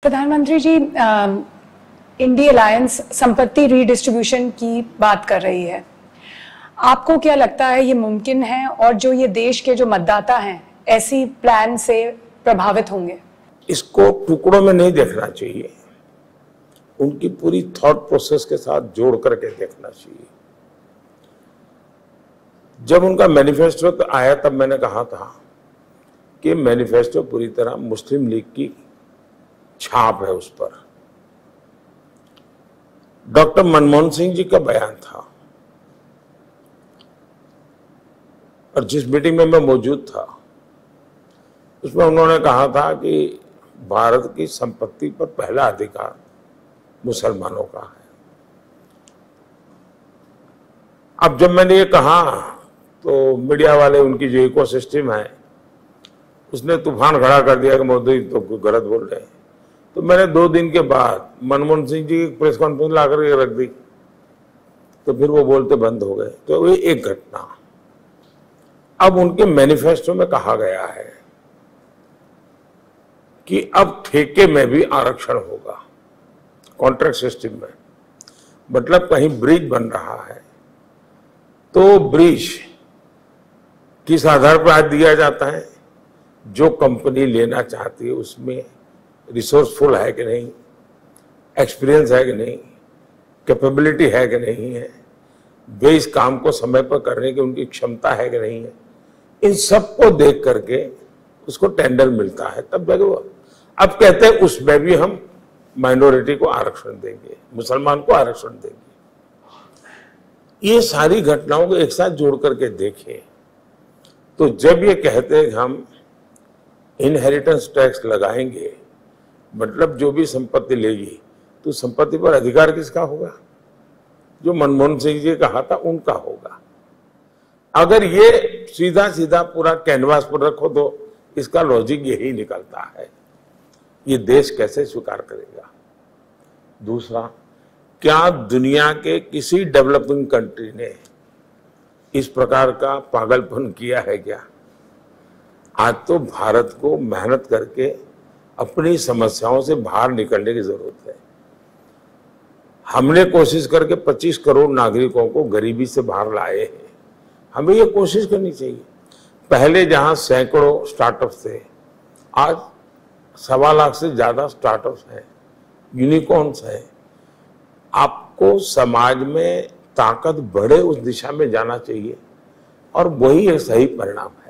प्रधानमंत्री जी, INDI alliance संपत्ति redistribution की बात कर रही है। आपको क्या लगता है ये मुमकिन है और जो ये देश के जो मतदाता हैं ऐसी प्लान से प्रभावित होंगे? इसको टुकड़ों में नहीं देखना चाहिए, उनकी पूरी थॉट प्रोसेस के साथ जोड़ करके देखना चाहिए। जब उनका मैनिफेस्टो आया तब मैंने कहा था कि मैनिफेस्टो पूरी तरह मुस्लिम लीग की छाप है उस पर। डॉक्टर मनमोहन सिंह जी का बयान था और जिस मीटिंग में मैं मौजूद था उसमें उन्होंने कहा था कि भारत की संपत्ति पर पहला अधिकार मुसलमानों का है। अब जब मैंने ये कहा तो मीडिया वाले, उनकी जो इकोसिस्टम है, उसने तूफान खड़ा कर दिया कि मोदी तो गलत बोल रहे हैं। तो मैंने 2 दिन के बाद मनमोहन सिंह जी की प्रेस कॉन्फ्रेंस ला करके रख दी, तो फिर वो बोलते बंद हो गए। तो ये एक घटना। अब उनके मैनिफेस्टो में कहा गया है कि अब ठेके में भी आरक्षण होगा, कॉन्ट्रैक्ट सिस्टम में। मतलब कहीं ब्रिज बन रहा है तो ब्रिज किस आधार पर आज दिया जाता है? जो कंपनी लेना चाहती है उसमें रिसोर्सफुल है कि नहीं, एक्सपीरियंस है कि नहीं, कैपेबिलिटी है कि नहीं है, वे इस काम को समय पर करने की उनकी क्षमता है कि नहीं है। इन सब को देख करके उसको टेंडर मिलता है, तब जाके वो अब कहते हैं उसमें भी हम माइनॉरिटी को आरक्षण देंगे, मुसलमान को आरक्षण देंगे। ये सारी घटनाओं को एक साथ जोड़ करके देखें तो जब ये कहते हैं हम इनहेरिटेंस टैक्स लगाएंगे, मतलब जो भी संपत्ति लेगी तो संपत्ति पर अधिकार किसका होगा? जो मनमोहन सिंह जी कहा था उनका होगा। अगर ये सीधा सीधा पूरा कैनवास पर रखो तो इसका लॉजिक यही निकलता है, ये देश कैसे स्वीकार करेगा? दूसरा, क्या दुनिया के किसी डेवलपिंग कंट्री ने इस प्रकार का पागलपन किया है क्या? आज तो भारत को मेहनत करके अपनी समस्याओं से बाहर निकलने की जरूरत है। हमने कोशिश करके 25 करोड़ नागरिकों को गरीबी से बाहर लाए हैं। हमें ये कोशिश करनी चाहिए। पहले जहां सैकड़ों स्टार्टअप्स थे, आज 1.25 लाख से ज्यादा स्टार्टअप्स हैं, यूनिकॉर्न्स हैं। आपको समाज में ताकत बढ़े उस दिशा में जाना चाहिए और वही एक सही परिणाम है।